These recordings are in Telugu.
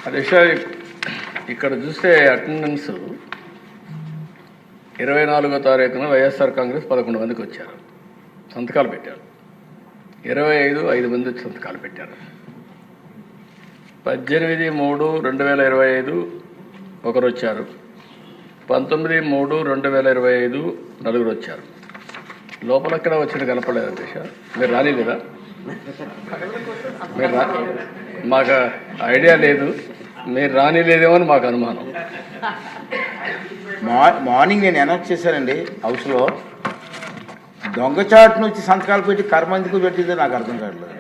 హరీష్ ఇక్కడ చూస్తే అటెండెన్స్ 24వ తారీఖున వైఎస్ఆర్ కాంగ్రెస్ 11 మందికి వచ్చారు, సంతకాలు పెట్టారు. 5 మంది సంతకాలు పెట్టారు. 18/3/2025 ఒకరు వచ్చారు. 19/3/2025 నలుగురు వచ్చారు. లోపల ఎక్కడ వచ్చింది కనపడలేదు దిశ. మీరు రాలేదా? మీరు మాకు ఐడియా లేదు, మీరు రానిలేదేమో అని మాకు అనుమానం. మార్నింగ్ నేను అనౌన్స్ చేశానండి హౌస్లో. దొంగచాటు నుంచి సంతకాలు పెట్టి కర్మందుకు పెట్టిందో నాకు అర్థం కావట్లేదు.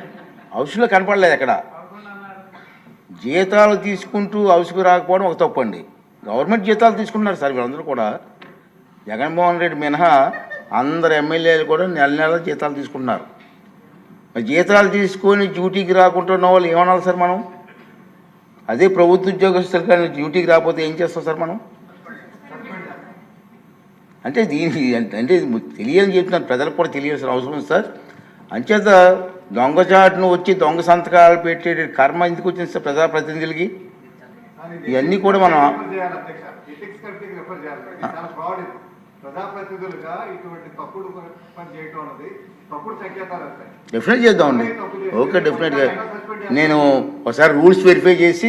హౌస్లో కనపడలేదు ఎక్కడ. జీతాలు తీసుకుంటూ హౌస్కి రాకపోవడం ఒక తప్పండి. గవర్నమెంట్ జీతాలు తీసుకుంటున్నారు సార్ వీళ్ళందరూ కూడా. జగన్మోహన్ రెడ్డి మినహా అందరు ఎమ్మెల్యేలు కూడా నెల నెల జీతాలు తీసుకుంటున్నారు. జీతాలు తీసుకొని డ్యూటీకి రాకుండా ఉన్న వాళ్ళు ఏమనాలి సార్ మనం? అదే ప్రభుత్వ ఉద్యోగస్తులు కానీ డ్యూటీకి రాకపోతే ఏం చేస్తాం సార్ మనం? అంటే దీనికి అంటే తెలియని చెప్తున్నాను, ప్రజలకు కూడా తెలియాల్సిన అవసరం ఉంది సార్. అంచేత దొంగచాటును వచ్చి దొంగ సంతకాలు పెట్టే కర్మ ఎందుకు వచ్చింది సార్ ప్రజాప్రతినిధులకి? ఇవన్నీ కూడా మనం డెఫినెట్ చేద్దామండి. ఓకే, డెఫినెట్గా నేను ఒకసారి రూల్స్ వెరిఫై చేసి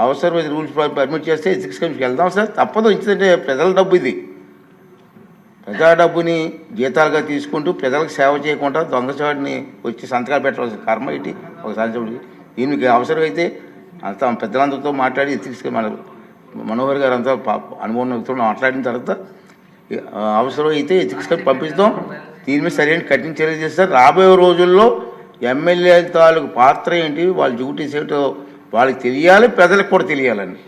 అవసరమైతే రూల్స్ పర్మిట్ చేస్తే ఎథిక్స్ కమిషన్కి వెళ్దాం సార్. తప్పదు, ఎందుకంటే ప్రజల డబ్బు ఇది. ప్రజా డబ్బుని జీతాలుగా తీసుకుంటూ ప్రజలకు సేవ చేయకుండా దొంగచాటుని వచ్చి సంతకాలు పెట్టవలసిన కర్మ ఇటు ఒకసారి. దీనికి అవసరమైతే అంతా పెద్దలందరితో మాట్లాడి ఎథిక్స్ మనోహర్ గారు అంతా అనుభవం మాట్లాడిన తర్వాత అవసరమైతే ఎథిక్స్ పంపిస్తాం. దీని మీద సరైన కఠిన చర్య చేస్తారు. రాబోయే రోజుల్లో ఎమ్మెల్యే తాలూకు పాత్ర ఏంటి, వాళ్ళ డ్యూటీస్ ఏంటో వాళ్ళకి తెలియాలి, ప్రజలకు కూడా తెలియాలండి.